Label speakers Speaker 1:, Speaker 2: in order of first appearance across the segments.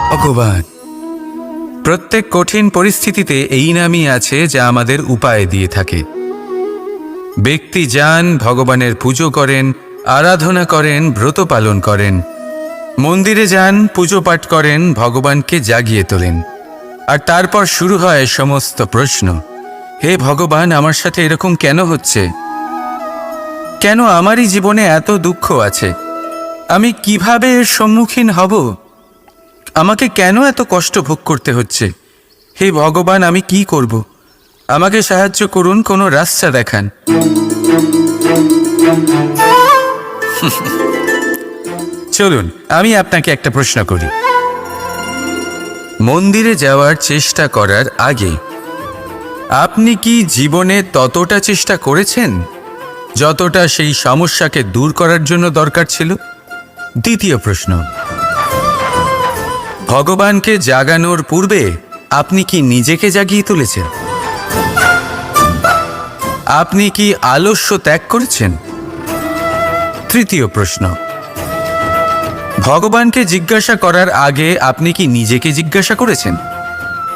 Speaker 1: ভগবান। প্রত্যেক কঠিন পরিস্থিতিতে এই নামই আছে যা আমাদের উপায় দিয়ে থাকে। ব্যক্তি যান, ভগবানের পুজো করেন, আরাধনা করেন, ব্রত পালন করেন, মন্দিরে যান, পুজো পাঠ করেন, ভগবানকে জাগিয়ে তোলেন। আর তারপর শুরু হয় সমস্ত প্রশ্ন। হে ভগবান, আমার সাথে এরকম কেন হচ্ছে? কেন আমারই জীবনে এত দুঃখ আছে? আমি কিভাবে এর সম্মুখীন হব? আমাকে কেন এত কষ্ট ভোগ করতে হচ্ছে? হে ভগবান, আমি কি করব? আমাকে সাহায্য করুন, কোনো রাস্তা দেখান। চলুন আমি আপনাকে একটা প্রশ্ন করি। মন্দিরে যাওয়ার চেষ্টা করার আগে আপনি কি জীবনে ততটা চেষ্টা করেছেন যতটা সেই সমস্যাকে দূর করার জন্য দরকার ছিল? দ্বিতীয় প্রশ্ন, ভগবানকে জাগানোর পূর্বে আপনি কি নিজেকে জাগিয়ে তুলেছেন? আপনি কি আলস্য ত্যাগ করেছেন? তৃতীয় প্রশ্ন, ভগবানকে জিজ্ঞাসা করার আগে আপনি কি নিজেকে জিজ্ঞাসা করেছেন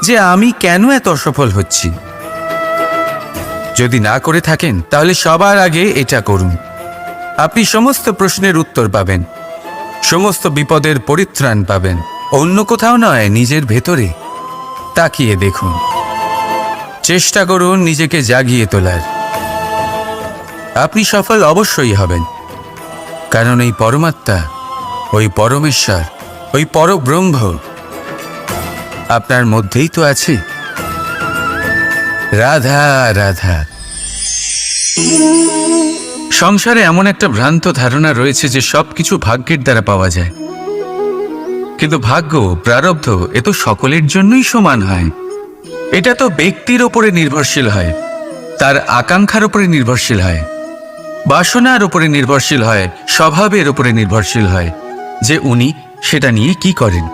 Speaker 1: যে আমি কেন এত অসফল হচ্ছি? যদি না করে থাকেন তাহলে সবার আগে এটা করুন। আপনি সমস্ত প্রশ্নের উত্তর পাবেন, সমস্ত বিপদের পরিত্রাণ পাবেন। অন্য কোথাও নয়, নিজের ভেতরে তাকিয়ে দেখুন। চেষ্টা করুন নিজেকে জাগিয়ে তোলার। আপনি সফল অবশ্যই হবেন, কারণ এই পরমাত্মা, ওই পরমেশ্বর, ওই পরব্রহ্ম আপনার মধ্যেই তো আছে। রাধা রাধা। সংসারে এমন একটা ভ্রান্ত ধারণা রয়েছে যে সবকিছু ভাগ্যের দ্বারা পাওয়া যায়, কিন্তু ভাগ্য, প্রারব্ধ এ তো সকলের জন্যই সমান হয়। এটা তো ব্যক্তির ওপরে নির্ভরশীল হয়, তার আকাঙ্ক্ষার উপরে নির্ভরশীল হয়, বাসনার উপরে নির্ভরশীল হয়, স্বভাবের উপরে নির্ভরশীল হয় যে উনি সেটা নিয়ে কি করেন।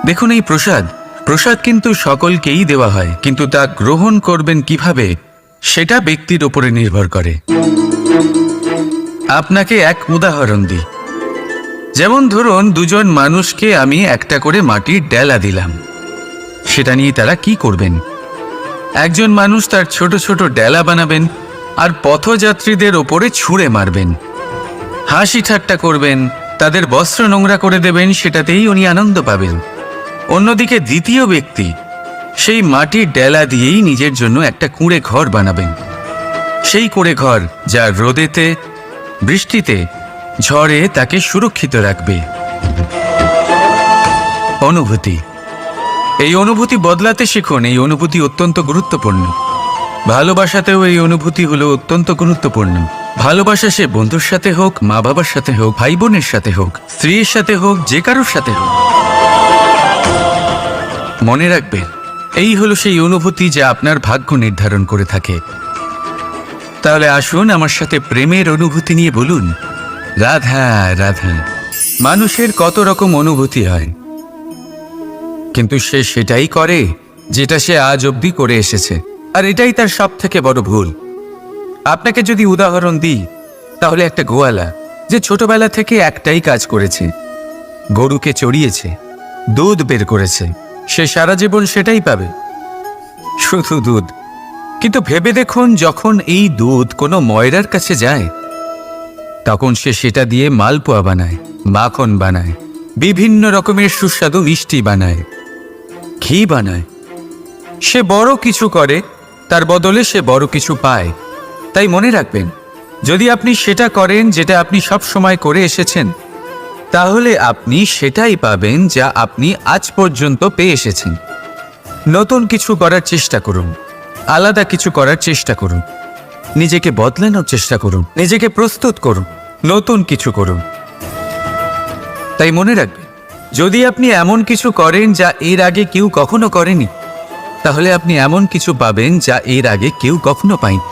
Speaker 1: দেখুন, এই প্রসাদ কিন্তু সকলকেই দেওয়া হয়, কিন্তু তা গ্রহণ করবেন কিভাবে সেটা ব্যক্তির উপরে নির্ভর করে। আপনাকে এক উদাহরণ দিই। যেমন ধরুন, দুজন মানুষকে আমি একটা করে মাটির ডেলা দিলাম, সেটা নিয়ে তারা কি করবেন? একজন মানুষ তার ছোট ছোট ডেলা বানাবেন আর পথযাত্রীদের ওপরে ছুঁড়ে মারবেন, হাসি ঠাট্টা করবেন, তাদের বস্ত্র নোংরা করে দেবেন, সেটাতেই উনি আনন্দ পাবেন। অন্যদিকে দ্বিতীয় ব্যক্তি সেই মাটির ডেলা দিয়েই নিজের জন্য একটা কুঁড়ে ঘর বানাবেন। সেই কুঁড়ে ঘর যা রোদেতে, বৃষ্টিতে, ঝড়ে তাকে সুরক্ষিত রাখবে। অনুভূতি, এই অনুভূতি বদলাতে শিখুন। এই অনুভূতি অত্যন্ত গুরুত্বপূর্ণ। ভালোবাসাতেও এই অনুভূতি হলো অত্যন্ত গুরুত্বপূর্ণ। ভালোবাসা সে বন্ধুর সাথে হোক, মা বাবার সাথে হোক, ভাই বোনের সাথে হোক, স্ত্রীর সাথে হোক, যে কারোর সাথে হোক, মনে রাখবেন এই হলো সেই অনুভূতি যা আপনার ভাগ্য নির্ধারণ করে থাকে। তাহলে আসুন আমার সাথে প্রেমের অনুভূতি নিয়ে বলুন, রাধা রাধা। মানুষের কত রকম অনুভূতি হয়, কিন্তু সে সেটাই করে যেটা সে আজ অবধি করে এসেছে, আর এটাই তার সব থেকে বড় ভুল। আপনাকে যদি উদাহরণ দিই, তাহলে একটা গোয়ালা যে ছোটবেলা থেকে একটাই কাজ করেছে, গরুকে চড়িয়েছে, দুধ বের করেছে, সে সারা জীবন সেটাই পাবে, শুধু দুধ। কিন্তু ভেবে দেখুন, যখন এই দুধ কোনো ময়রার কাছে যায়, তখন সে সেটা দিয়ে মালপোয়া বানায়, মাখন বানায়, বিভিন্ন রকমের সুস্বাদু মিষ্টি বানায়, ঘি বানায়। সে বড় কিছু করে, তার বদলে সে বড় কিছু পায়। তাই মনে রাখবেন, যদি আপনি সেটা করেন যেটা আপনি সব সময় করে এসেছেন, তাহলে আপনি সেটাই পাবেন যা আপনি আজ পর্যন্ত পেয়ে এসেছেন। নতুন কিছু করার চেষ্টা করুন, আলাদা কিছু করার চেষ্টা করুন, নিজেকে বদলানোর চেষ্টা করুন, নিজেকে প্রস্তুত করুন, নতুন কিছু করুন। তাই মনে রাখবেন, যদি আপনি এমন কিছু করেন যা এর আগে কেউ কখনো করেনি, তাহলে আপনি এমন কিছু পাবেন যা এর আগে কেউ কখনো পায়নি।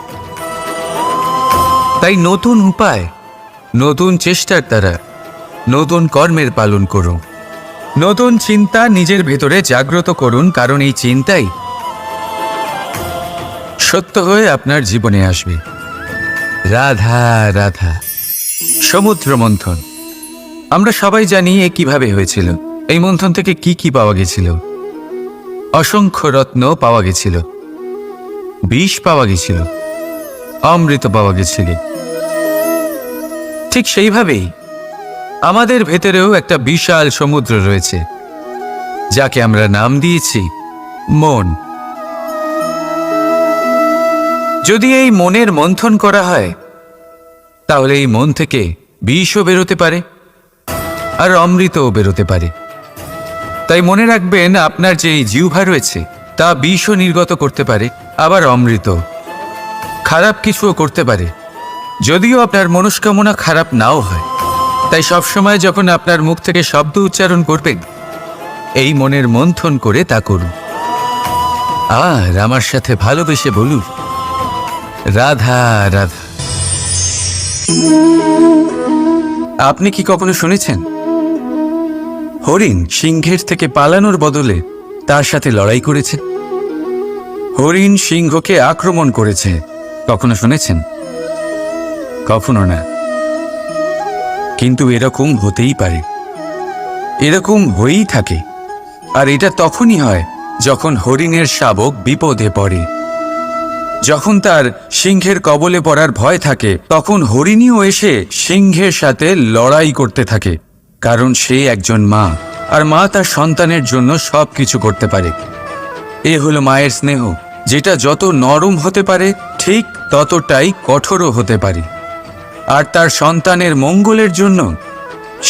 Speaker 1: তাই নতুন উপায়, নতুন চেষ্টার দ্বারা নতুন কর্মের পালন করুন। নতুন চিন্তা নিজের ভেতরে জাগ্রত করুন, কারণ এই চিন্তাই সত্য হয়ে আপনার জীবনে আসবে। রাধা রাধা। সমুদ্র মন্থন আমরা সবাই জানি এ কিভাবে হয়েছিল। এই মন্থন থেকে কি কি পাওয়া গেছিল? অসংখ্য রত্ন পাওয়া গেছিল, বিষ পাওয়া গেছিল, অমৃত পাওয়া গেছিল। ঠিক সেইভাবেই আমাদের ভেতরেও একটা বিশাল সমুদ্র রয়েছে, যাকে আমরা নাম দিয়েছি মন। যদি এই মনের মন্থন করা হয়, তাহলে এই মন থেকে বিষও বেরোতে পারে আর অমৃতও বেরোতে পারে। তাই মনে রাখবেন, আপনার যে এই জিহ্বা রয়েছে তা বিষও নির্গত করতে পারে, আবার অমৃত। খারাপ কিছুও করতে পারে, যদিও আপনার মনস্কামনা খারাপ নাও হয়। তাই সবসময় যখন আপনার মুখ থেকে শব্দ উচ্চারণ করবেন, এই মনের মন্থন করে তা করুন। আর আমার সাথে ভালোবেসে বলুন, রাধা রাধা। আপনি কি কখনো শুনেছেন হরিণ সিংহের থেকে পালানোর বদলে তার সাথে লড়াই করেছে? হরিণ সিংহকে আক্রমণ করেছে, কখনো শুনেছেন? কখনো না। কিন্তু এরকম হতেই পারে, এরকম হয়েই থাকে। আর এটা তখনই হয় যখন হরিণের শাবক বিপদে পড়ে। যখন তার সিংহের কবলে পড়ার ভয় থাকে, তখন হরিণীও এসে সিংহের সাথে লড়াই করতে থাকে। কারণ সে একজন মা, আর মা তার সন্তানের জন্য সব কিছু করতে পারে। এ হলো মায়ের স্নেহ, যেটা যত নরম হতে পারে ঠিক ততটাই কঠোরও হতে পারে। আর তার সন্তানের মঙ্গলের জন্য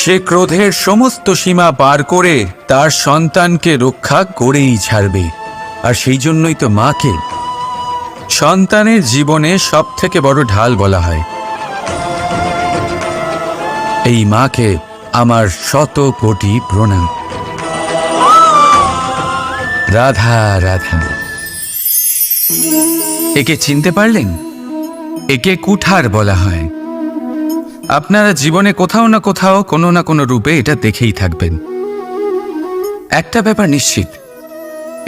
Speaker 1: সে ক্রোধের সমস্ত সীমা পার করে তার সন্তানকে রক্ষা করেই ছাড়বে। আর সেই জন্যই তো মাকে সন্তানের জীবনে সবথেকে বড় ঢাল বলা হয়। এই মাকে আমার শত কোটি প্রণাম। রাধা রাধা। একে চিনতে পারলেন? একে কুঠার বলা হয়। আপনারা জীবনে কোথাও না কোথাও কোনো না কোনো রূপে এটা দেখেই থাকবেন। একটা ব্যাপার নিশ্চিত,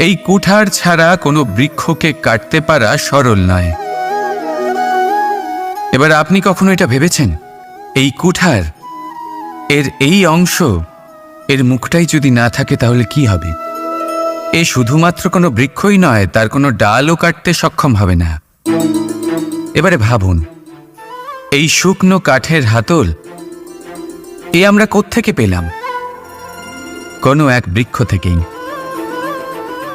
Speaker 1: এই কুঠার ছাড়া কোনো বৃক্ষকে কাটতে পারা সরল নয়। এবার আপনি কখনো এটা ভেবেছেন, এই কুঠার এর এই অংশ, এর মুখটাই যদি না থাকে তাহলে কি হবে? এ শুধুমাত্র কোনো বৃক্ষই নয়, তার কোনো ডালও কাটতে সক্ষম হবে না। এবারে ভাবুন, এই শুকনো কাঠের হাতল এ আমরা কোত্থেকে পেলাম? কোনো এক বৃক্ষ থেকেই।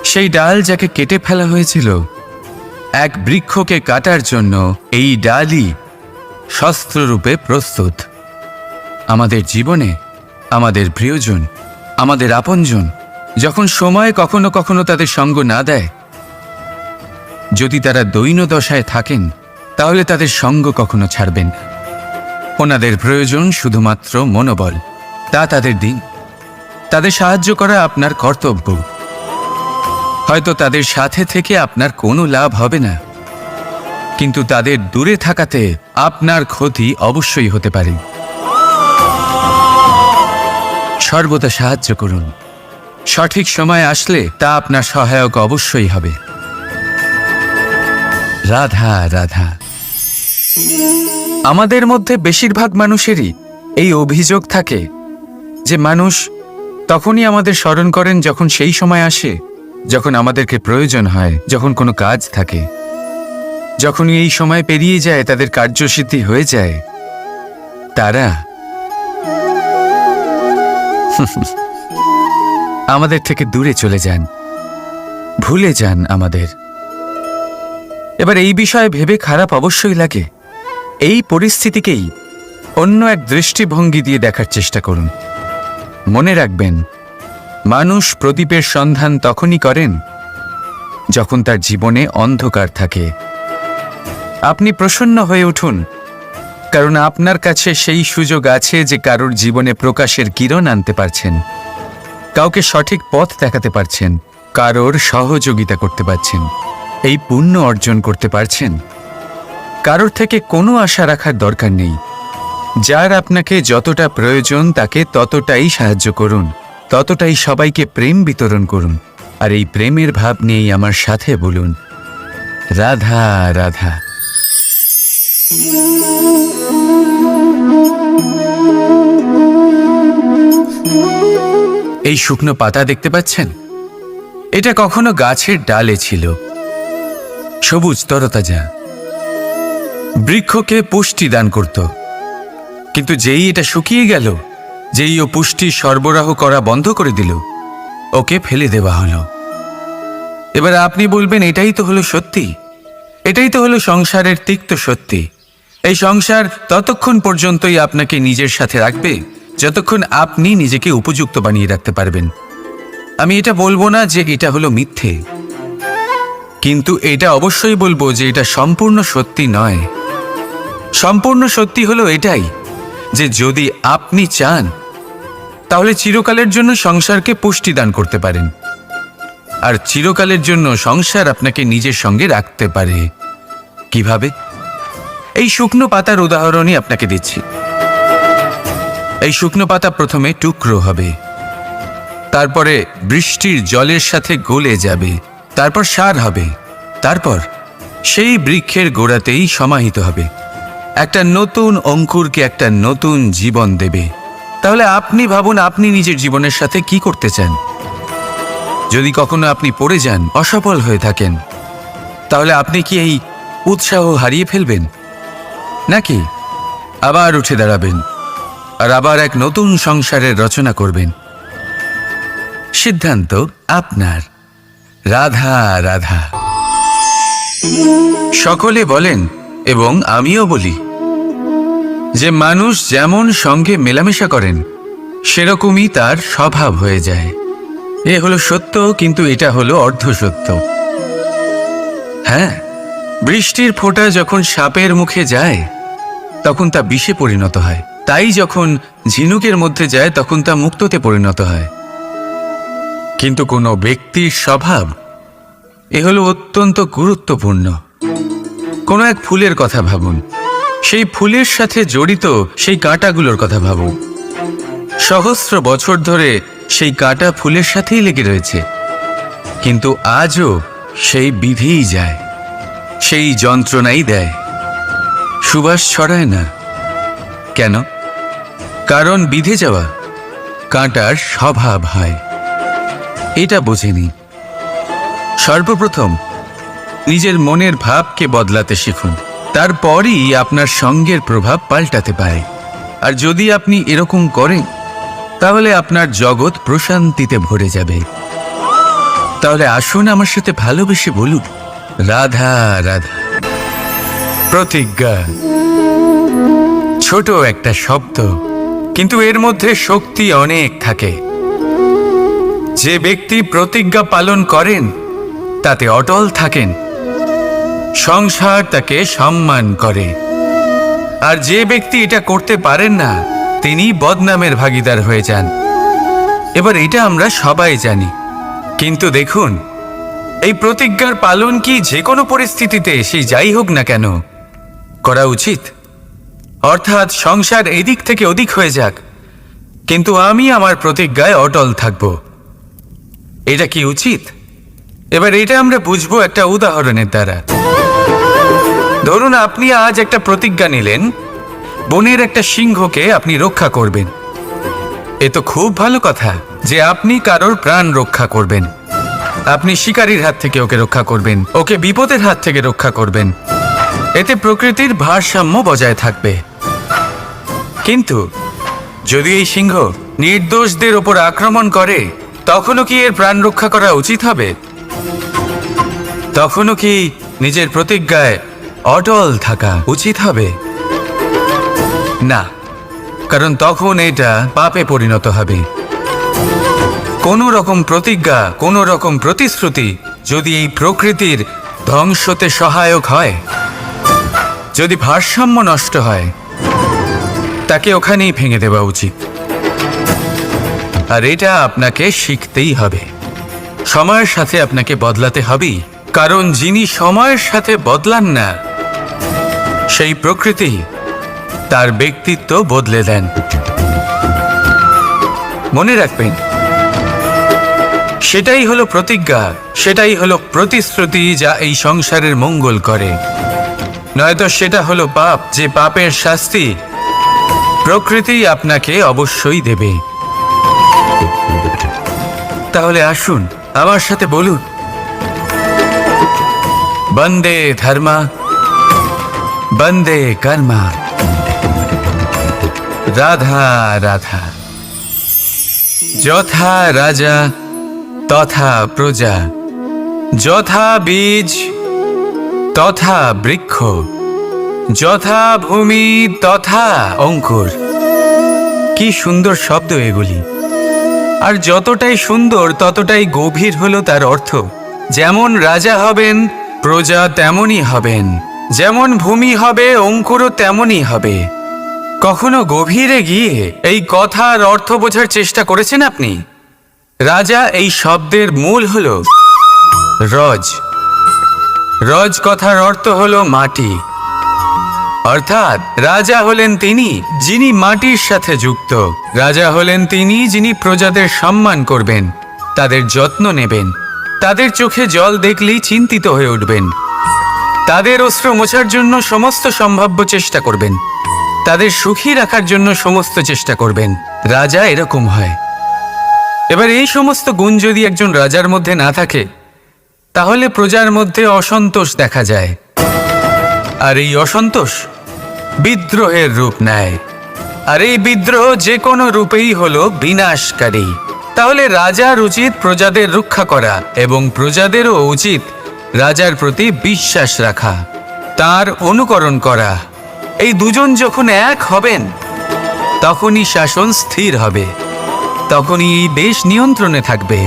Speaker 1: সেই ডাল যাকে কেটে ফেলা হয়েছিল, এক বৃক্ষকে কাটার জন্য এই ডালই শস্ত্ররূপে প্রস্তুত। আমাদের জীবনে আমাদের প্রিয়জন, আমাদের আপনজন যখন সময় কখনো কখনো তাদের সঙ্গ না দেয়, যদি তারা দৈন্য দশায় থাকেন, তাহলে তাদের সঙ্গ কখনো ছাড়বেন না। ওনাদের প্রয়োজন শুধুমাত্র মনোবল। তা তাদের দিন। তাদের সাহায্য করা আপনার কর্তব্য। হয়তো তাদের সাথে থেকে আপনার কোনো লাভ হবে না, কিন্তু তাদের দূরে থাকাতে আপনার ক্ষতি অবশ্যই হতে পারে। সর্বদা সাহায্য করুন। সঠিক সময় আসলে তা আপনার সহায়ক অবশ্যই হবে। রাধা রাধা। আমাদের মধ্যে বেশিরভাগ মানুষেরই এই অভিযোগ থাকে যে মানুষ তখনই আমাদের স্মরণ করেন যখন সেই সময় আসে যখন আমাদেরকে প্রয়োজন হয়, যখন কোনো কাজ থাকে। যখনই এই সময় পেরিয়ে যায়, তাদের কার্যসিদ্ধি হয়ে যায়, তারা আমাদের থেকে দূরে চলে যান, ভুলে যান আমাদের। এবার এই বিষয়ে ভেবে খারাপ অবশ্যই লাগে। এই পরিস্থিতিকেই অন্য এক দৃষ্টিভঙ্গি দিয়ে দেখার চেষ্টা করুন। মনে রাখবেন, মানুষ প্রদীপের সন্ধান তখনই করেন যখন তার জীবনে অন্ধকার থাকে। আপনি প্রসন্ন হয়ে উঠুন, কারণ আপনার কাছে সেই সুযোগ আছে যে কারোর জীবনে প্রকাশের কিরণ আনতে পারছেন, কাউকে সঠিক পথ দেখাতে পারছেন, কারোর সহযোগিতা করতে পারছেন, এই পুণ্য অর্জন করতে পারছেন। কারোর থেকে কোনো আশা রাখার দরকার নেই। যার আপনাকে যতটা প্রয়োজন তাকে ততটাই সাহায্য করুন, ততটাই সবাইকে প্রেম বিতরণ করুন। আর এই প্রেমের ভাব নিয়েই আমার সাথে বলুন, রাধা রাধা। এই শুকনো পাতা দেখতে পাচ্ছেন? এটা কখনো গাছের ডালে ছিল, সবুজ তরতাজা, বৃক্ষকে পুষ্টি দান করত। কিন্তু যেই এটা শুকিয়ে গেল, যেই ও পুষ্টি সরবরাহ করা বন্ধ করে দিল, ওকে ফেলে দেওয়া হলো। এবার আপনি বলবেন, এটাই তো হলো সত্যি, এটাই তো হলো সংসারের তিক্ত সত্যি। এই সংসার ততক্ষণ পর্যন্তই আপনাকে নিজের সাথে রাখবে যতক্ষণ আপনি নিজেকে উপযুক্ত বানিয়ে রাখতে পারবেন। আমি এটা বলবো না যে এটা হলো মিথ্যে, কিন্তু এটা অবশ্যই বলবো যে এটা সম্পূর্ণ সত্যি নয়। সম্পূর্ণ সত্যি হলো এটাই যে যদি আপনি চান তাহলে চিরকালের জন্য সংসারকে পুষ্টি দান করতে পারেন, আর চিরকালের জন্য সংসার আপনাকে নিজের সঙ্গে রাখতে পারে। কিভাবে? এই শুকনো পাতার উদাহরণই আপনাকে দিচ্ছি। এই শুকনো পাতা প্রথমে টুকরো হবে, তারপরে বৃষ্টির জলের সাথে গলে যাবে, তারপর সার হবে, তারপর সেই বৃক্ষের গোড়াতেই সমাহিত হবে, একটা নতুন অঙ্কুরকে একটা নতুন জীবন দেবে। তাহলে আপনি ভাবুন, আপনি নিজের জীবনের সাথে কি করতে চান? যদি কখনো আপনি পড়ে যান, অসফল হয়ে থাকেন, তাহলে আপনি কি এই উৎসাহ হারিয়ে ফেলবেন, নাকি আবার উঠে দাঁড়াবেন আর আবার এক নতুন সংসারের রচনা করবেন? সিদ্ধান্ত আপনার। রাধা রাধা। সকলে বলেন এবং আমিও বলি যে মানুষ যেমন সঙ্গে মেলামেশা করেন সেরকমই তার স্বভাব হয়ে যায়। এ হলো সত্য, কিন্তু এটা হলো অর্ধ সত্য। হ্যাঁ, বৃষ্টির ফোঁটা যখন সাপের মুখে যায় তখন তা বিষে পরিণত হয়, তাই যখন ঝিনুকের মধ্যে যায় তখন তা মুক্তোতে পরিণত হয়। কিন্তু কোনো ব্যক্তির স্বভাব, এ হলো অত্যন্ত গুরুত্বপূর্ণ। কোনো এক ফুলের কথা ভাবুন, সেই ফুলের সাথে জড়িত সেই কাঁটাগুলোর কথা ভাবুন। সহস্র বছর ধরে সেই কাঁটা ফুলের সাথেই লেগে রয়েছে, কিন্তু আজও সেই বিধিই যায়, সেই যন্ত্রণাই দেয়, সুবাস ছড়ায় না। কেন? কারণ বিধে যাওয়া কাঁটার স্বভাব হয়। এটা বোঝেনি। সর্বপ্রথম নিজের মনের ভাবকে বদলাতে শিখুন, তারপরই আপনার সঙ্গের প্রভাব পাল্টাতে পারে। আর যদি আপনি এরকম করেন তাহলে আপনার জগৎ প্রশান্তিতে ভরে যাবে। তাহলে আসুন আমার সাথে ভালোবেসে বলুন, রাধা রাধা। প্রতিজ্ঞা ছোট একটা শব্দ, কিন্তু এর মধ্যে শক্তি অনেক থাকে। যে ব্যক্তি প্রতিজ্ঞা পালন করেন তাতে অটল থাকেন, সংসার তাকে সম্মান করে। আর যে ব্যক্তি এটা করতে পারেন না তিনি বদনামের ভাগীদার হয়ে যান। এবার এটা আমরা সবাই জানি, কিন্তু দেখুন, এই প্রতিজ্ঞার পালন কি যে কোনো পরিস্থিতিতে সে যাই হোক না কেন করা উচিত? অর্থাৎ সংসার এদিক থেকে ওদিক হয়ে যাক, কিন্তু আমি আমার প্রতিজ্ঞায় অটল থাকব, এটা কি উচিত? এবার এটা আমরা বুঝবো একটা উদাহরণের দ্বারা। ধরুন আপনি আজ একটা প্রতিজ্ঞা নিলেন, বনের একটা সিংহকে আপনি রক্ষা করবেন। এ তো খুব ভালো কথা যে আপনি কারোর প্রাণ রক্ষা করবেন। আপনি শিকারীর হাত থেকে ওকে রক্ষা করবেন, ওকে বিপদের হাত থেকে রক্ষা করবেন। এতে প্রকৃতির ভারসাম্য বজায় থাকবে। কিন্তু যদি এই সিংহ নির্দোষদের ওপর আক্রমণ করে, তখনও কি এর প্রাণ রক্ষা করা উচিত হবে? তখনও কি নিজের প্রতিজ্ঞায় অটল থাকা উচিত হবে? না, কারণ তখন এটা পাপে পরিণত হবে। কোনো রকম প্রতিজ্ঞা, কোনো রকম প্রতিশ্রুতি যদি এই প্রকৃতির ধ্বংসতে সহায়ক হয়, যদি ভারসাম্য নষ্ট হয়, তাকে ওখানেই ভেঙে দেওয়া উচিত। আর এটা আপনাকে শিখতেই হবে, সময়ের সাথে আপনাকে বদলাতে হবেই। কারণ যিনি সময়ের সাথে বদলান না, সেই প্রকৃতি তার ব্যক্তিত্ব বদলে দেন। মনে রাখবেন, সেটাই হলো প্রতিজ্ঞা, সেটাই হলো প্রতিশ্রুতি যা এই সংসারের মঙ্গল করে। নয়তো সেটা হলো পাপ, যে পাপের শাস্তি প্রকৃতি আপনাকে অবশ্যই দেবে। তাহলে আসুন আমার সাথে বলুন, বন্দে ধর্মা বন্দে কর্মা, রাধা রাধা। যথা রাজা তথা প্রজা, যথা বীজ তথা বৃক্ষ, যথা ভূমি তথা অঙ্কুর। কি সুন্দর শব্দ এগুলি! আর যতটাই সুন্দর ততটাই গভীর হলো তার অর্থ। যেমন রাজা হবেন প্রজা তেমনই হবেন, যেমন ভূমি হবে অঙ্কুরও তেমনই হবে। কখনো গভীরে গিয়ে এই কথার অর্থ বোঝার চেষ্টা করেছেন আপনি? রাজা এই শব্দের মূল হলো রজ। রজ কথার অর্থ হলো মাটি। অর্থাৎ রাজা হলেন তিনি যিনি মাটির সাথে যুক্ত। রাজা হলেন তিনি যিনি প্রজাদের সম্মান করবেন, তাদের যত্ন নেবেন, তাদের চোখে জল দেখলেই চিন্তিত হয়ে উঠবেন, তাদের অশ্রু মোছার জন্য সমস্ত সম্ভাব্য চেষ্টা করবেন, তাদের সুখী রাখার জন্য সমস্ত চেষ্টা করবেন। রাজা এরকম হয়। এবার এই সমস্ত গুণ যদি একজন রাজার মধ্যে না থাকে, তাহলে প্রজার মধ্যে অসন্তোষ দেখা যায়। আর এই অসন্তোষ বিদ্রোহের রূপ নেয়। আর এই বিদ্রোহ যে কোনো রূপেই হলো বিনাশকারী। তাহলে রাজার উচিত প্রজাদের রক্ষা করা এবং প্রজাদেরও উচিত রাজার প্রতি বিশ্বাস রাখা, তার অনুকরণ করা। এই দুজন যখন এক হবেন তখনই শাসন স্থির হবে, তখনই এই দেশ নিয়ন্ত্রণে থাকবে।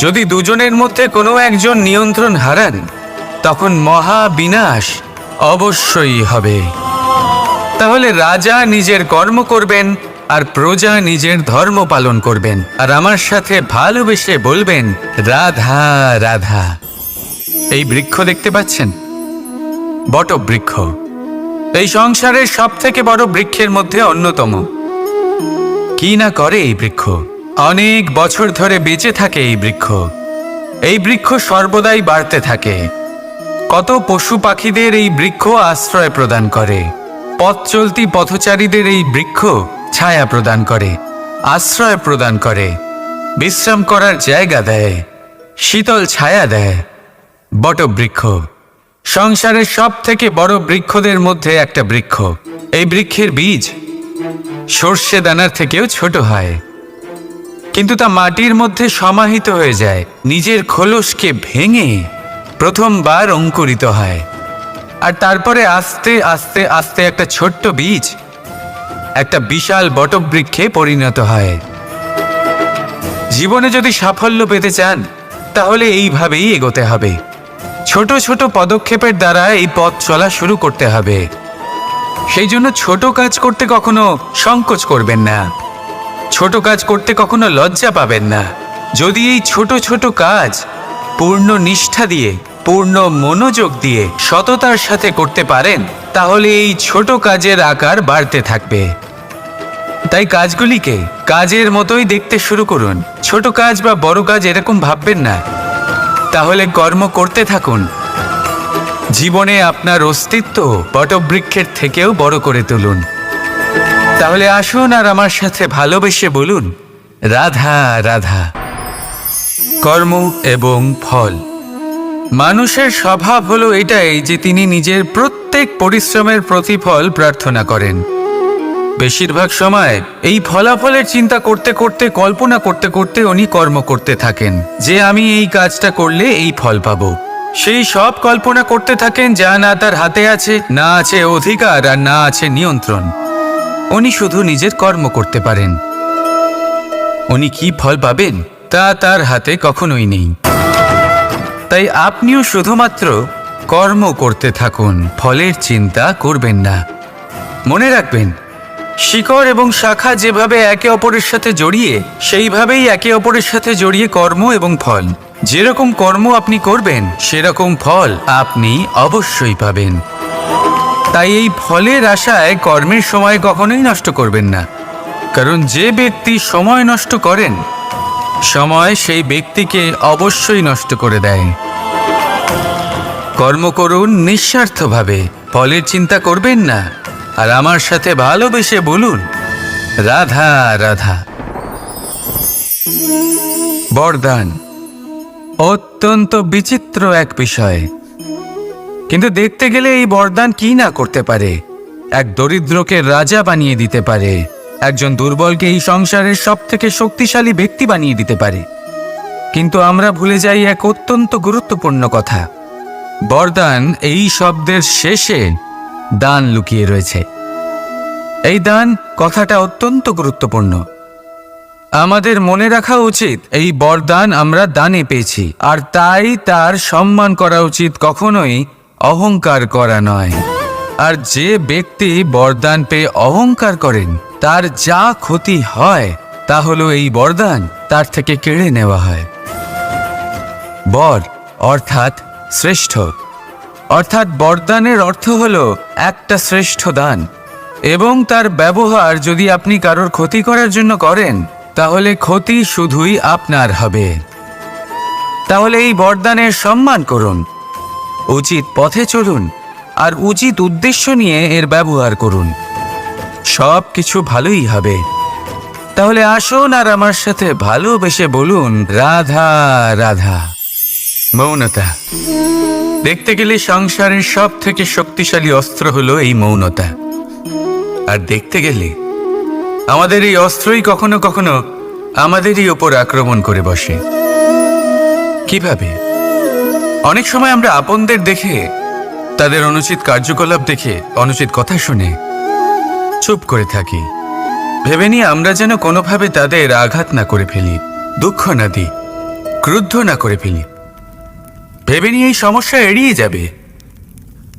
Speaker 1: যদি দুজনের মধ্যে কোনো একজন নিয়ন্ত্রণ হারান, তখন মহা বিনাশ অবশ্যই হবে। তাহলে রাজা নিজের কর্ম করবেন আর প্রজা নিজের ধর্ম পালন করবেন, আর আমার সাথে ভালোবেসে বলবেন রাধা রাধা। এই বৃক্ষ দেখতে পাচ্ছেন, বটবৃক্ষ। এই সংসারের সব থেকে বড় বৃক্ষের মধ্যে অন্যতম। কি না করে এই বৃক্ষ! অনেক বছর ধরে বেঁচে থাকে এই বৃক্ষ। এই বৃক্ষ সর্বদাই বাড়তে থাকে। কত পশু পাখিদের এই বৃক্ষ আশ্রয় প্রদান করে। পথ চলতি পথচারীদের এই বৃক্ষ ছায়া প্রদান করে, আশ্রয় প্রদান করে, বিশ্রাম করার জায়গা দেয়, শীতল ছায়া দেয়। বটবৃক্ষ সংসারের সব থেকে বড় বৃক্ষদের মধ্যে একটা বৃক্ষ। এই বৃক্ষের বীজ সর্ষে দানার থেকেও ছোট হয়, কিন্তু তা মাটির মধ্যে সমাহিত হয়ে যায়, নিজের খোলসকে ভেঙে প্রথমবার অঙ্কুরিত হয়। আর তারপরে আস্তে আস্তে আস্তে একটা ছোট্ট বীজ একটা বিশাল বটবৃক্ষে পরিণত হয়। জীবনে যদি সাফল্য পেতে চান, তাহলে এইভাবেই এগোতে হবে। ছোট ছোট পদক্ষেপের দ্বারা এই পথ চলা শুরু করতে হবে। সেই জন্য ছোট কাজ করতে কখনো সংকোচ করবেন না, ছোট কাজ করতে কখনো লজ্জা পাবেন না। যদি এই ছোট ছোট কাজ পূর্ণ নিষ্ঠা দিয়ে, পূর্ণ মনোযোগ দিয়ে, সততার সাথে করতে পারেন, তাহলে এই ছোট কাজের আকার বাড়তে থাকবে। তাই কাজগুলিকে কাজের মতোই দেখতে শুরু করুন। ছোট কাজ বা বড় কাজ এরকম ভাববেন না। তাহলে কর্ম করতে থাকুন। জীবনে আপনার অস্তিত্ব বটবৃক্ষের থেকেও বড় করে তুলুন। তাহলে আসুন আর আমার সাথে ভালোবেসে বলুন রাধা রাধা। কর্ম এবং ফল। মানুষের স্বভাব হলো এটাই যে তিনি নিজের প্রত্যেক পরিশ্রমের প্রতিফল প্রার্থনা করেন। বেশিরভাগ সময় এই ফলাফলের চিন্তা করতে করতে, কল্পনা করতে করতে উনি কর্ম করতে থাকেন যে আমি এই কাজটা করলে এই ফল পাবো। সেই সব কল্পনা করতে থাকেন যা না তার হাতে আছে, না আছে অধিকার আর না আছে নিয়ন্ত্রণ। উনি শুধু নিজের কর্ম করতে পারেন। উনি কি ফল পাবেন তা তার হাতে কখনোই নেই। তাই আপনিও শুধুমাত্র কর্ম করতে থাকুন, ফলের চিন্তা করবেন না। মনে রাখবেন, শিকড় এবং শাখা যেভাবে একে অপরের সাথে জড়িয়ে, সেইভাবেই একে অপরের সাথে জড়িয়ে কর্ম এবং ফল। যেরকম কর্ম আপনি করবেন, সেরকম ফল আপনি অবশ্যই পাবেন। তাই এই ফলের আশায় কর্মের সময় কখনোই নষ্ট করবেন না, কারণ যে ব্যক্তি সময় নষ্ট করেন, সময় সেই ব্যক্তিকে অবশ্যই নষ্ট করে দেয়। কর্ম করুন নিঃস্বার্থভাবে, ফলের চিন্তা করবেন না, আর আমার সাথে ভালোবেসে বলুন রাধা রাধা। বরদান অত্যন্ত বিচিত্র এক বিষয়, কিন্তু দেখতে গেলে এই বরদান কি না করতে পারে। এক দরিদ্রকে রাজা বানিয়ে দিতে পারে, একজন দুর্বলকে এই সংসারের সব থেকে শক্তিশালী ব্যক্তি বানিয়ে দিতে পারে। কিন্তু আমরা ভুলে যাই এক অত্যন্ত গুরুত্বপূর্ণ কথা। বরদান এই শব্দের শেষে দান লুকিয়ে রয়েছে। এই দান কথাটা অত্যন্ত গুরুত্বপূর্ণ। আমাদের মনে রাখা উচিত এই বরদান আমরা দানে পেয়েছি, আর তাই তার সম্মান করা উচিত, কখনোই অহংকার করা নয়। আর যে ব্যক্তি বরদান পেয়ে অহংকার করেন তার যা ক্ষতি হয় তা হলো এই বরদান তার থেকে কেড়ে নেওয়া হয়। বর অর্থাৎ শ্রেষ্ঠ, অর্থাৎ বরদানের অর্থ হলো একটা শ্রেষ্ঠ দান, এবং তার ব্যবহার যদি আপনি কারোর ক্ষতি করার জন্য করেন তাহলে ক্ষতি শুধুই আপনার হবে। তাহলে এই বরদানের সম্মান করুন, উচিত পথে চলুন, আর উচিত উদ্দেশ্য নিয়ে এর ব্যবহার করুন, সব কিছু ভালোই হবে। তাহলে আসুন আর আমার সাথে ভালোবেসে বলুন, রাধা রাধা। মৌনতা। দেখতে গেলে সংসারের সব থেকে শক্তিশালী অস্ত্র হলো এই মৌনতা। আর দেখতে গেলে আমাদের এই অস্ত্রই কখনো কখনো আমাদেরই ওপর আক্রমণ করে বসে। কিভাবে? অনেক সময় আমরা আপনদের দেখে, তাদের অনুচিত কার্যকলাপ দেখে, অনুচিত কথা শুনে চুপ করে থাকি, ভেবে নিয়ে আমরা যেন কোনোভাবে তাদের আঘাত না করে ফেলি, দুঃখ না দিই, ক্রুদ্ধ না করে ফেলি, ভেবে নিয়ে এই সমস্যা এড়িয়ে যাবে।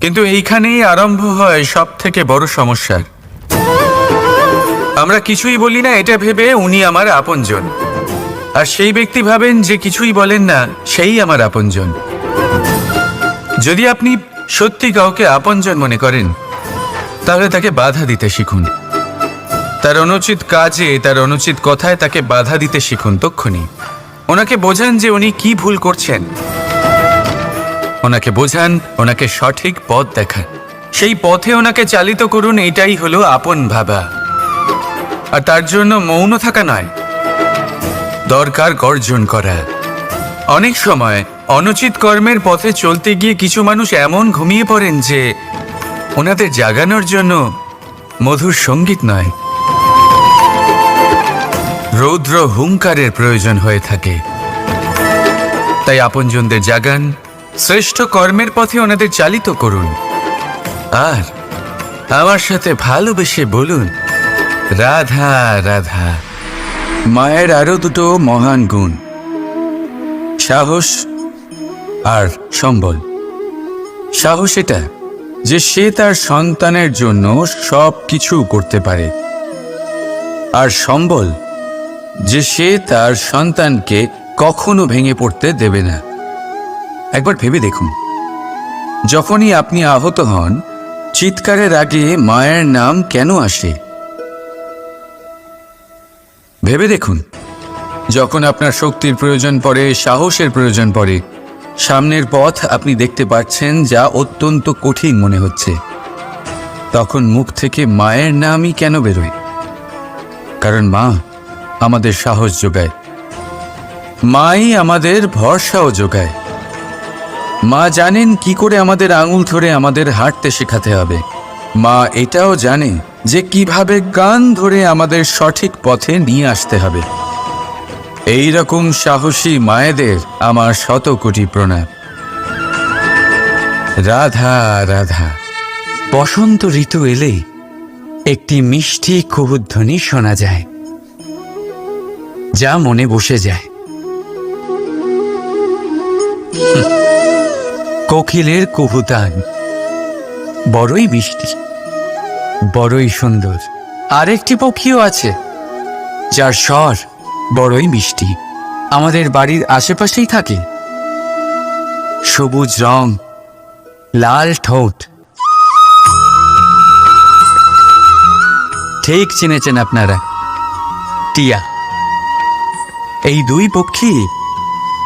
Speaker 1: কিন্তু এইখানেই আরম্ভ হয় সব থেকে বড় সমস্যার। আমরা কিছুই বলি না এটা ভেবে উনি আমার আপনজন, আর সেই ব্যক্তি ভাবেন যে কিছুই বলেন না সেই আমার আপনজন। যদি আপনি সত্যি কাউকে আপনজন মনে করেন তাহলে তাকে বাধা দিতে শিখুন, তার অনুচিত কাজে, তার অনুচিত কথায় তাকে বাধা দিতে শিখুন। তক্ষুনি ওনাকে বোঝান যে উনি কি ভুল করছেন, ওনাকে বোঝান, ওনাকে সঠিক পথ দেখান, সেই পথে ওনাকে চালিত করুন। এটাই হলো আপন ভাবা। আর তার জন্য মৌন থাকা নয়, দরকার গর্জন করা। অনেক সময় অনুচিত কর্মের পথে চলতে গিয়ে কিছু মানুষ এমন ঘুমিয়ে পড়েন যে ওনাদের জাগানোর জন্য মধুর সঙ্গীত নয়, রৌদ্র হুঙ্কারের প্রয়োজন হয়ে থাকে। তাই আপনজনদের জাগান, শ্রেষ্ঠ কর্মের পথে ওনাদের চালিত করুন, আর আমার সাথে ভালোবেসে বলুন, রাধা রাধা। মায়ের আরো দুটো মহান গুণ, সাহস আর সম্বল। সাহস এটা যে সে তার সন্তানের জন্য সব কিছু করতে পারে, আর সম্বল যে সে তার সন্তানকে কখনো ভেঙে পড়তে দেবে না। একবার ভেবে দেখুন, যখনই আপনি আহত হন, চিৎকারের আগে মায়ের নাম কেন আসে? ভেবে দেখুন, যখন আপনার শক্তির প্রয়োজন পড়ে, সাহসের প্রয়োজন পড়ে, সামনের পথ আপনি দেখতে পাচ্ছেন যা অত্যন্ত কঠিন মনে হচ্ছে, তখন মুখ থেকে মায়ের নামই কেন বেরোয়? কারণ মা আমাদের সাহস যোগায়, মাই আমাদের ভরসাও যোগায়। মা জানেন কি করে আমাদের আঙুল ধরে আমাদের হাঁটতে শেখাতে হবে। মা এটাও জানে যে কিভাবে কান ধরে আমাদের সঠিক পথে নিয়ে আসতে হবে। এই রকম সাহসী মায়েদের আমার শত কোটি প্রণাম। রাধা রাধা। বসন্ত ঋতু এলেই একটি মিষ্টি কুহুধ্বনি শোনা যায়, যা মনে বসে যায়। কোকিলের কুহুতান বড়ই মিষ্টি, বড়ই সুন্দর। আরেকটি পক্ষীও আছে যার স্বর বড়ই মিষ্টি, আমাদের বাড়ির আশেপাশেই থাকে। সবুজ রং, লাল ঠোঁট। ঠিক চিনেছেন আপনারা, টিয়া। এই দুই পক্ষী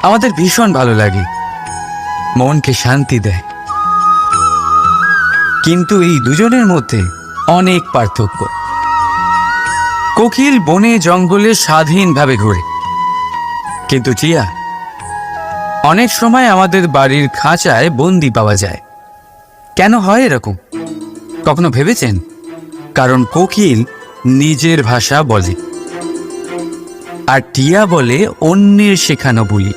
Speaker 1: আমাদের ভীষণ ভালো লাগে, মনকে শান্তি দেয়। কিন্তু এই দুজনের মধ্যে অনেক পার্থক্য। কোকিল বনে জঙ্গলে স্বাধীনভাবে ঘোরে, কিন্তু টিয়া, অনেক সময় আমাদের বাড়ির খাঁচায় বন্দি পাওয়া যায়। কেন হয় এরকম? কখনো ভেবেছেন? কারণ কোকিল নিজের ভাষা বলে, আর টিয়া বলে অন্যের শেখানো বলি।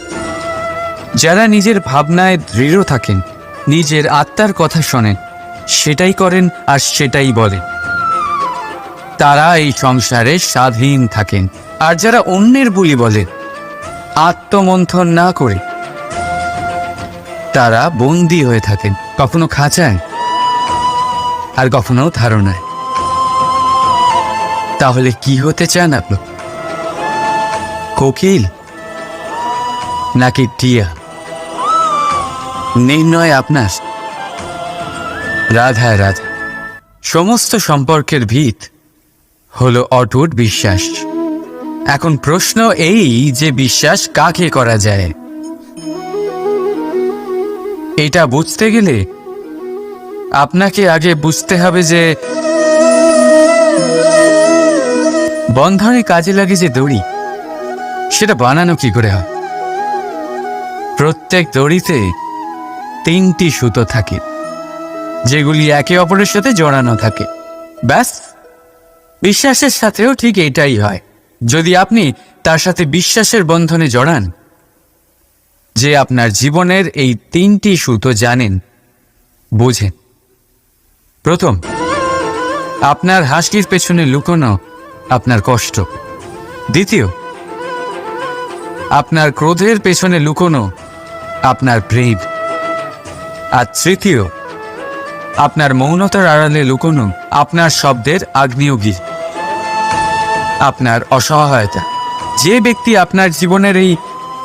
Speaker 1: যারা নিজের ভাবনায় দৃঢ় থাকেন, নিজের আত্মার কথা শোনেন, সেটাই করেন আর সেটাই বলেন, তারা এই সংসারে স্বাধীন থাকেন। আর যারা অন্যের বুলি বলেন, আত্মমন্থন না করে, তারা বন্দী হয়ে থাকেন, কখনো খাঁচায় আর কখনো ধারণায়। তাহলে কি হতে চান আপনি? কোকিল নাকি টিয়া? নির্ণয় আপনার। রাধা রাধা। সমস্ত সম্পর্কের ভিত হলো অটুট বিশ্বাস। এখন প্রশ্ন এই যে বিশ্বাস কাকে করা যায়? এটা বুঝতে গেলে আপনাকে আগে বুঝতে হবে যে বন্ধনে কাজে লাগে যে দড়ি, সেটা বানানো কি করে হয়। প্রত্যেক দড়িতে 3টি সুতো থাকে, যেগুলি একে অপরের সাথে জড়ানো থাকে। ব্যাস, বিশ্বাসের সাথেও ঠিক এটাই হয়। যদি আপনি তার সাথে বিশ্বাসের বন্ধনে জড়ান, যে আপনার জীবনের এই 3টি সুতো জানেন, বোঝেন। প্রথম, আপনার হাসির পেছনে লুকোনো আপনার কষ্ট। দ্বিতীয়, আপনার ক্রোধের পেছনে লুকোনো আপনার প্রেম। আর তৃতীয়, আপনার মৌনতার আড়ালে লুকোনো আপনার শব্দের আগ্নেয়গিরি, আপনার অসহায়তা। যে ব্যক্তি আপনার জীবনের এই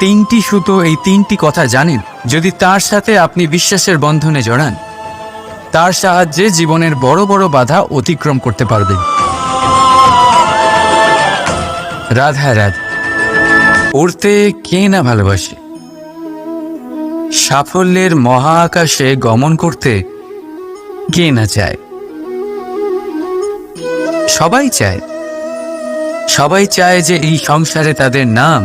Speaker 1: 3টি সুতো, এই 3টি কথা জানেন, যদি তার সাথে আপনি বিশ্বাসের বন্ধনে জড়ান, তার সাহায্যে জীবনের বড় বড় বাধা অতিক্রম করতে পারবেন। রাধা রাধা। উড়তে কে না ভালোবাসে? সাফল্যের মহাকাশে গমন করতে কে না চায়? সবাই চায়। সবাই চায় যে এই সংসারে তাদের নাম,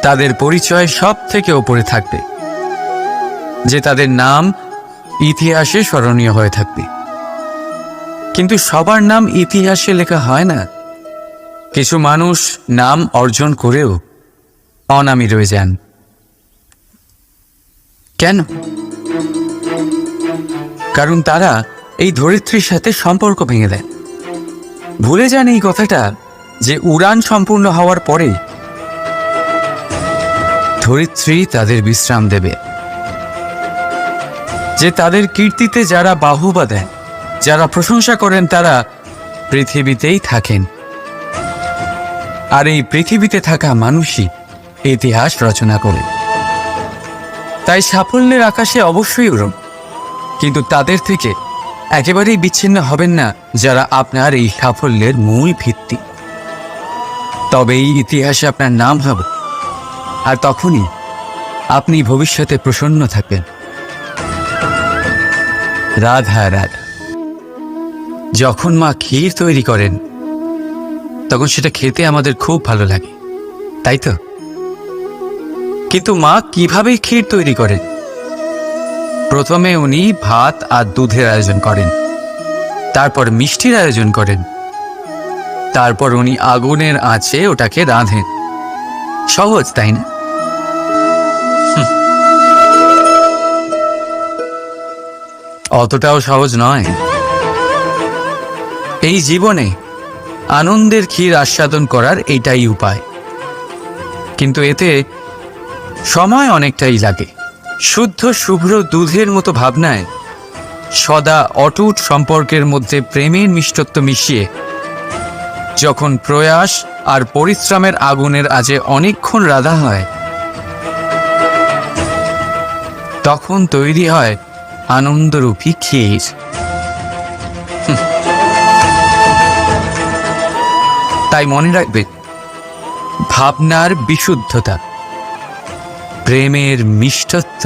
Speaker 1: তাদের পরিচয় সব থেকে ওপরে থাকবে, যে তাদের নাম ইতিহাসে স্মরণীয় হয়ে থাকবে। কিন্তু সবার নাম ইতিহাসে লেখা হয় না। কিছু মানুষ নাম অর্জন করেও অনামী রয়ে যান। কেন? কারণ তারা এই ধরিত্রীর সাথে সম্পর্ক ভেঙে দেন। ভুলে যান এই কথাটা, যে উড়ান সম্পূর্ণ হওয়ার পরে ধরিত্রী তাদের বিশ্রাম দেবে, যে তাদের কীর্তিতে যারা বাহুবা দেন, যারা প্রশংসা করেন, তারা পৃথিবীতেই থাকেন। আর এই পৃথিবীতে থাকা মানুষই ইতিহাস রচনা করে। তাই সাফল্যের আকাশে অবশ্যই উড়ুন, কিন্তু তাদের থেকে একেবারেই বিচ্ছিন্ন হবেন না যারা আপনার এই সাফল্যের মূল ভিত্তি। তবেই ইতিহাসে আপনার নাম হবে, আর তখনই আপনি ভবিষ্যতে প্রসন্ন থাকবেন। রাধা রাধা। যখন মা ক্ষীর তৈরি করেন, তখন সেটা খেতে আমাদের খুব ভালো লাগে, তাই তো? কিন্তু মা কিভাবে ক্ষীর তৈরি করেন? প্রথমে উনি ভাত আর দুধের আয়োজন করেন, তারপর মিষ্টির আয়োজন করেন, তারপর উনি আগুনের আঁচে ওটাকে রাঁধেন। সহজ, তাই না? অতটাও সহজ নয়। এই জীবনে আনন্দের ক্ষীর আস্বাদন করার এটাই উপায়, কিন্তু এতে সময় অনেকটাই লাগে। শুদ্ধ শুভ্র দুধের মতো ভাবনায় সদা অটুট সম্পর্কের মধ্যে প্রেমের মিষ্টত্ব মিশিয়ে যখন প্রয়াস আর পরিশ্রমের আগুনের আজে অনেকক্ষণ রাধা হয়, তখন তৈরি হয় আনন্দরূপী ক্ষীর। তাই মনে রাখবে, ভাবনার বিশুদ্ধতা, প্রেমের মিষ্টত্ব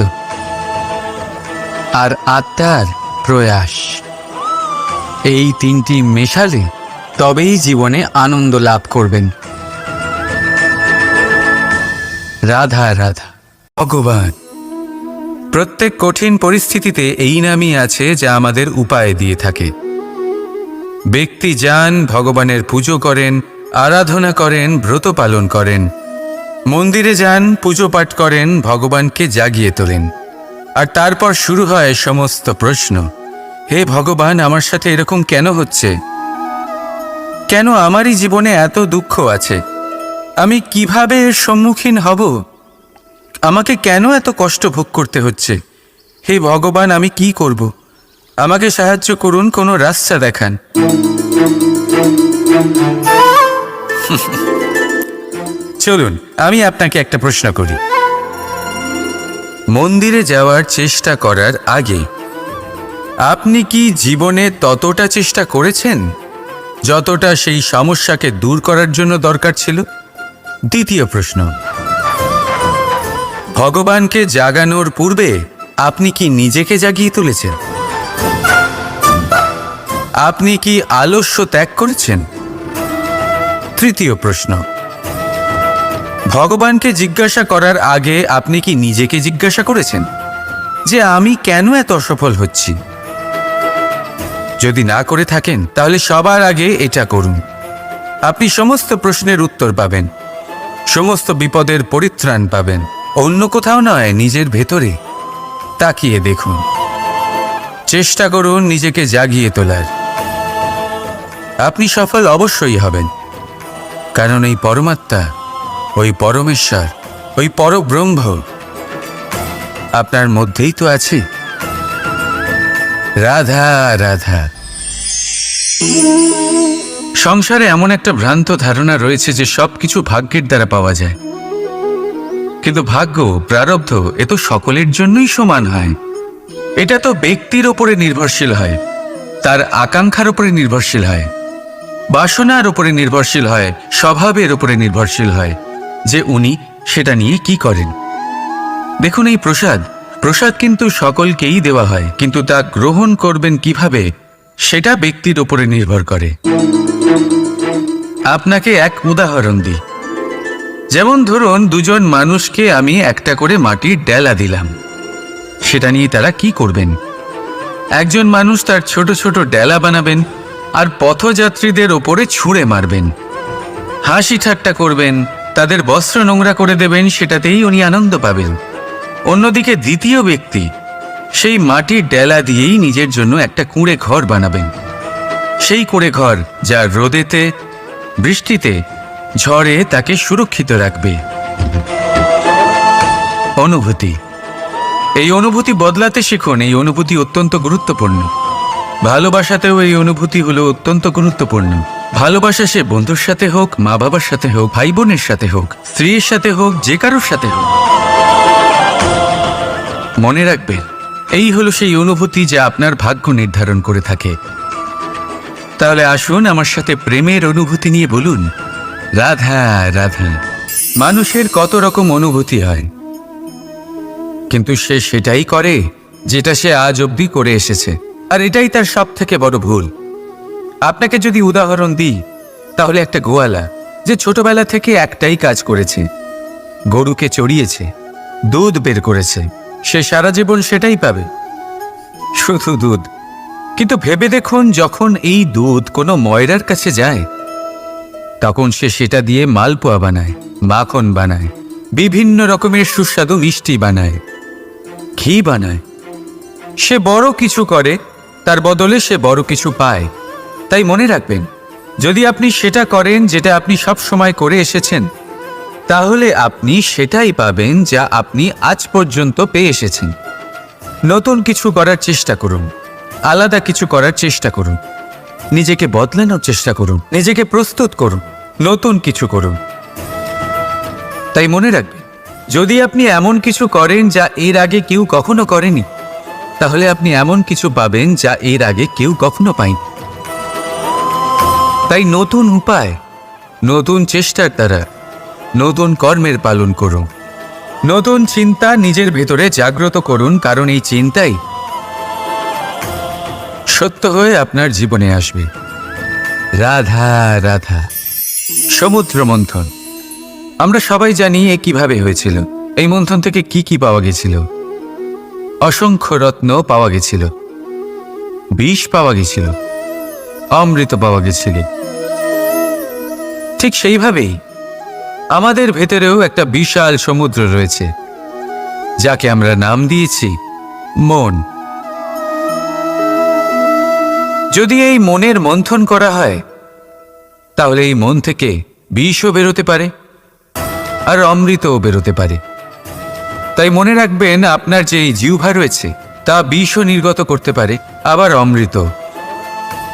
Speaker 1: আর আত্মার প্রয়াস, এই 3টি মেশালে তবেই জীবনে আনন্দ লাভ করবেন। রাধা রাধা। ভগবান। প্রত্যেক কঠিন পরিস্থিতিতে এই নামই আছে যা আমাদের উপায় দিয়ে থাকে। ব্যক্তি যান, ভগবানের পুজো করেন, আরাধনা করেন, ব্রত পালন করেন, মন্দিরে যান, পুজো পাঠ করেন, ভগবানকে জাগিয়ে তোলেন, আর তারপর শুরু হয় সমস্ত প্রশ্ন। হে ভগবান, আমার সাথে এরকম কেন হচ্ছে? কেন আমারই জীবনে এত দুঃখ আছে? আমি কিভাবে এর সম্মুখীন হব? আমাকে কেন এত কষ্ট ভোগ করতে হচ্ছে? হে ভগবান, আমি কি করব? আমাকে সাহায্য করুন, কোনো রাস্তা দেখান। চলুন আমি আপনাকে একটা প্রশ্ন করি। মন্দিরে যাওয়ার চেষ্টা করার আগে আপনি কি জীবনে ততটা চেষ্টা করেছেন যতটা সেই সমস্যাকে দূর করার জন্য দরকার ছিল? দ্বিতীয় প্রশ্ন, ভগবানকে জাগানোর পূর্বে আপনি কি নিজেকে জাগিয়ে তুলেছেন? আপনি কি আলস্য ত্যাগ করেছেন? তৃতীয় প্রশ্ন, ভগবানকে জিজ্ঞাসা করার আগে আপনি কি নিজেকে জিজ্ঞাসা করেছেন যে আমি কেন এত অসফল হচ্ছি? যদি না করে থাকেন তাহলে সবার আগে এটা করুন। আপনি সমস্ত প্রশ্নের উত্তর পাবেন, সমস্ত বিপদের পরিত্রাণ পাবেন। অন্য কোথাও নয়, নিজের ভেতরে তাকিয়ে দেখুন। চেষ্টা করুন নিজেকে জাগিয়ে তোলার। আপনি সফল অবশ্যই হবেন, কারণ এই পরমাত্মা, ওই পরমেশ্বর, ওই পরব্রহ্ম আপনার মধ্যেই তো আছে। রাধা রাধা। সংসারে এমন একটা ভ্রান্ত ধারণা রয়েছে যে সবকিছু ভাগ্যের দ্বারা পাওয়া যায়, কিন্তু ভাগ্য, প্রারব্ধ এ তো সকলের জন্যই সমান হয়। এটা তো ব্যক্তির ওপরে নির্ভরশীল হয়, তার আকাঙ্ক্ষার উপরে নির্ভরশীল হয়, বাসনার উপরে নির্ভরশীল হয়, স্বভাবের উপরে নির্ভরশীল হয় যে উনি সেটা নিয়ে কি করেন। দেখুন, এই প্রসাদ কিন্তু সকলকেই দেওয়া হয়, কিন্তু তা গ্রহণ করবেন কিভাবে সেটা ব্যক্তির উপরে নির্ভর করে। আপনাকে এক উদাহরণ দিই। যেমন ধরুন, দুজন মানুষকে আমি একটা করে মাটির ডেলা দিলাম, সেটা নিয়ে তারা কি করবেন? একজন মানুষ তার ছোট ছোট ডেলা বানাবেন আর পথযাত্রীদের ওপরে ছুঁড়ে মারবেন, হাসি ঠাট্টা করবেন, তাদের বস্ত্র নোংরা করে দেবেন, সেটাতেই উনি আনন্দ পাবেন। অন্যদিকে দ্বিতীয় ব্যক্তি সেই মাটির ডেলা দিয়েই নিজের জন্য একটা কুঁড়ে ঘর বানাবেন। সেই কুঁড়ে ঘর যা রোদেতে, বৃষ্টিতে, ঝড়ে তাকে সুরক্ষিত রাখবে। অনুভূতি, এই অনুভূতি বদলাতে শিখুন। এই অনুভূতি অত্যন্ত গুরুত্বপূর্ণ। ভালোবাসাতেও এই অনুভূতি হলো অত্যন্ত গুরুত্বপূর্ণ। ভালোবাসা সে বন্ধুর সাথে হোক, মা বাবার সাথে হোক, ভাই বোনের সাথে হোক, স্ত্রীর সাথে হোক, যে কারোর সাথে হোক। মনে রাখবেন, এই হলো সেই অনুভূতি যা আপনার ভাগ্য নির্ধারণ করে থাকে। তাহলে আসুন আমার সাথে প্রেমের অনুভূতি নিয়ে বলুন, রাধা রাধা। মানুষের কত রকম অনুভূতি হয়, কিন্তু সে সেটাই করে যেটা সে আজ অবধি করে এসেছে, আর এটাই তার সব থেকে বড় ভুল। আপনাকে যদি উদাহরণ দিই, তাহলে একটা গোয়ালা যে ছোটবেলা থেকে একটাই কাজ করেছে, গরুকে চড়িয়েছে, দুধ বের করেছে, সে সারা জীবন সেটাই পাবে, শুধু দুধ। কিন্তু ভেবে দেখুন, যখন এই দুধ কোনো ময়রার কাছে যায়, তখন সে সেটা দিয়ে মালপোয়া বানায়, মাখন বানায়, বিভিন্ন রকমের সুস্বাদু মিষ্টি বানায়, ঘি বানায়। সে বড় কিছু করে, তার বদলে সে বড় কিছু পায়। তাই মনে রাখবেন, যদি আপনি সেটা করেন যেটা আপনি সব সময় করে এসেছেন, তাহলে আপনি সেটাই পাবেন যা আপনি আজ পর্যন্ত পেয়ে এসেছেন। নতুন কিছু করার চেষ্টা করুন, আলাদা কিছু করার চেষ্টা করুন, নিজেকে বদলানোর চেষ্টা করুন, নিজেকে প্রস্তুত করুন, নতুন কিছু করুন। তাই মনে রাখবেন, যদি আপনি এমন কিছু করেন যা এর আগে কেউ কখনো করেনি, তাহলে আপনি এমন কিছু পাবেন যা এর আগে কেউ কখনো পায়নি। তাই নতুন উপায়, নতুন চেষ্টার দ্বারা নতুন কর্মের পালন করুন। নতুন চিন্তা নিজের ভেতরে জাগ্রত করুন, কারণ এই চিন্তাই সত্য হয়ে আপনার জীবনে আসবে। রাধা রাধা। সমুদ্র মন্থন। আমরা সবাই জানি এ কিভাবে হয়েছিল। এই মন্থন থেকে কি কি পাওয়া গেছিল? অসংখ্য রত্ন পাওয়া গেছিল, বিষ পাওয়া গেছিল, অমৃত পাওয়া গেছিল। ঠিক সেইভাবেই আমাদের ভেতরেও একটা বিশাল সমুদ্র রয়েছে, যাকে আমরা নাম দিয়েছি মন। যদি এই মনের মন্থন করা হয়, তাহলে এই মন থেকে বিষও বেরোতে পারে আর অমৃতও বেরোতে পারে। তাই মনে রাখবেন, আপনার যে এই জিহ্বা রয়েছে তা বিষও নির্গত করতে পারে, আবার অমৃত,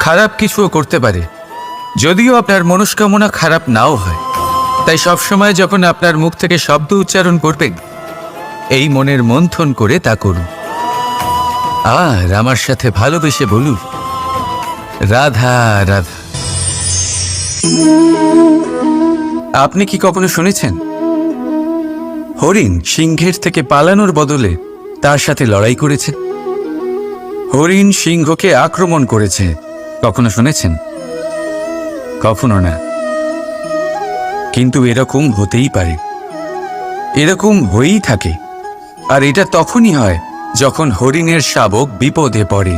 Speaker 1: খারাপ কিছুও করতে পারে, যদিও আপনার মনস্কামনা খারাপ নাও হয়। তাই সবসময় যখন আপনার মুখ থেকে শব্দ উচ্চারণ করবেন, এই মনের মন্থন করে তা করুন। আর আমার সাথে ভালোবেসে বলুন, রাধা রাধা। আপনি কি কখনো শুনেছেন হরিণ সিংহের থেকে পালানোর বদলে তার সাথে লড়াই করেছে? হরিণ সিংহকে আক্রমণ করেছে, কখনো শুনেছেন? কখনো না। কিন্তু এরকম হতেই পারে, এরকম হয়েই থাকে। আর এটা তখনই হয় যখন হরিণের শাবক বিপদে পড়ে।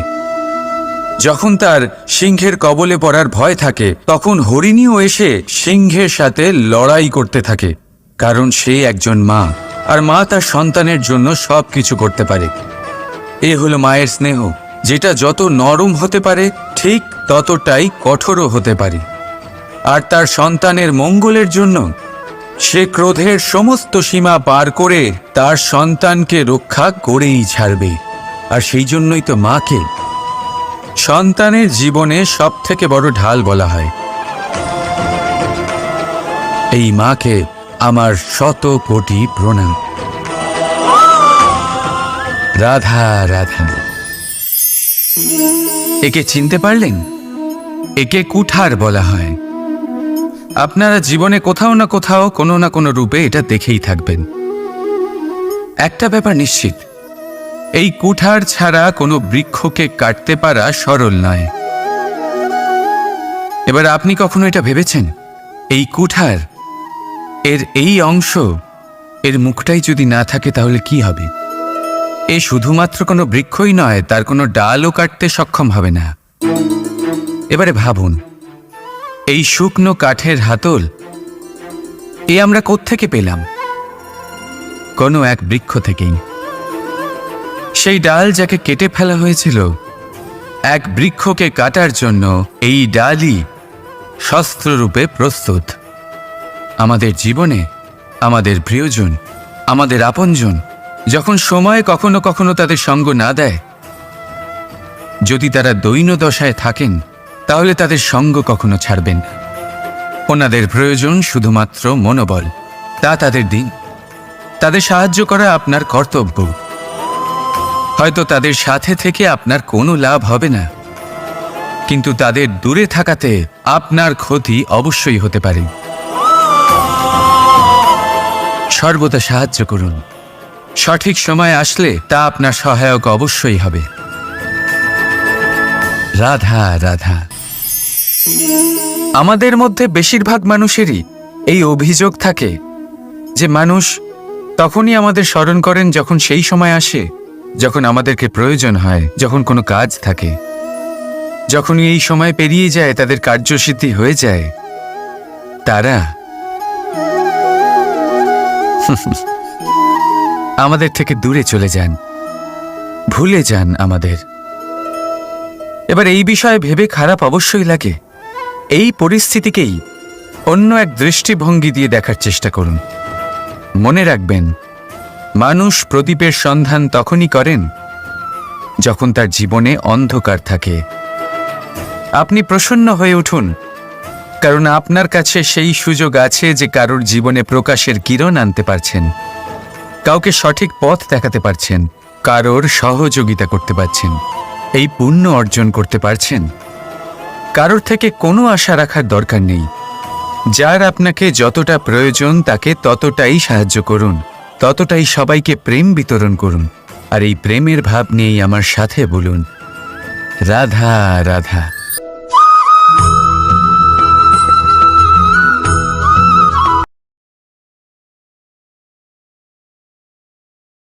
Speaker 1: যখন তার সিংহের কবলে পড়ার ভয় থাকে, তখন হরিণীও এসে সিংহের সাথে লড়াই করতে থাকে। কারণ সে একজন মা, আর মা তার সন্তানের জন্য সব কিছু করতে পারে। এ হলো মায়ের স্নেহ, যেটা যত নরম হতে পারে ঠিক ততটাই কঠোরও হতে পারে। আর তার সন্তানের মঙ্গলের জন্য সে ক্রোধের সমস্ত সীমা পার করে তার সন্তানকে রক্ষা করেই ছাড়বে। আর সেই জন্যই তো মাকে সন্তানের জীবনে সবথেকে বড় ঢাল বলা হয়। এই মাকে আমার শত কোটি প্রণাম। রাধা রাধা। একে চিনতে পারলেন? একে কুঠার বলা হয়। আপনারা জীবনে কোথাও না কোথাও কোনো না কোনো রূপে এটা দেখেই থাকবেন। একটা ব্যাপার নিশ্চিত, এই কুঠার ছাড়া কোনো বৃক্ষকে কাটতে পারা সরল নয়। এবার আপনি কখনো এটা ভেবেছেন, এই কুঠার এর এই অংশ, এর মুখটাই যদি না থাকে তাহলে কি হবে? এ শুধুমাত্র কোনো বৃক্ষই নয়, তার কোনো ডালও কাটতে সক্ষম হবে না। এবারে ভাবুন, এই শুকনো কাঠের হাতল এ আমরা কোত্থেকে পেলাম? কোনো এক বৃক্ষ থেকেই। সেই ডাল যাকে কেটে ফেলা হয়েছিল এক বৃক্ষকে কাটার জন্য, এই ডালই শস্ত্ররূপে প্রস্তুত। আমাদের জীবনে আমাদের প্রিয়জন, আমাদের আপনজন যখন সময় কখনো কখনো তাদের সঙ্গ না দেয়, যদি তারা দৈন্য দশায় থাকেন, তাহলে তাদের সঙ্গ কখনো ছাড়বেন না। ওনাদের প্রয়োজন শুধুমাত্র মনোবল। তা তাদের দিন। তাদের সাহায্য করা আপনার কর্তব্য। হয়তো তাদের সাথে থেকে আপনার কোনো লাভ হবে না, কিন্তু তাদের দূরে থাকাতে আপনার ক্ষতি অবশ্যই হতে পারে। সর্বদা সাহায্য করুন। সঠিক সময় আসলে তা আপনার সহায়ক অবশ্যই হবে। রাধা রাধা। আমাদের মধ্যে বেশিরভাগ মানুষেরই এই অভিযোগ থাকে যে মানুষ তখনই আমাদের স্মরণ করেন যখন সেই সময় আসে যখন আমাদেরকে প্রয়োজন হয়, যখন কোনো কাজ থাকে। যখনই এই সময় পেরিয়ে যায়, তাদের কার্যসিদ্ধি হয়ে যায়, তারা আমাদের থেকে দূরে চলে যান, ভুলে যান আমাদের। এবার এই বিষয়ে ভেবে খারাপ অবশ্যই লাগে। এই পরিস্থিতিকেই অন্য এক দৃষ্টিভঙ্গি দিয়ে দেখার চেষ্টা করুন। মনে রাখবেন, মানুষ প্রদীপের সন্ধান তখনই করেন যখন তার জীবনে অন্ধকার থাকে। আপনি প্রসন্ন হয়ে উঠুন, কারণ আপনার কাছে সেই সুযোগ আছে যে কারোর জীবনে প্রকাশের কিরণ আনতে পারছেন, কাউকে সঠিক পথ দেখাতে পারছেন, কারোর সহযোগিতা করতে পারছেন, এই পুণ্য অর্জন করতে পারছেন। কারোর থেকে কোনো আশা রাখার দরকার নেই। যার আপনাকে যতটা প্রয়োজন তাকে ততটাই সাহায্য করুন, ততটাই সবাইকে প্রেম বিতরণ করুন। আর এই প্রেমের ভাব নিয়েই আমার সাথে বলুন, রাধা রাধা।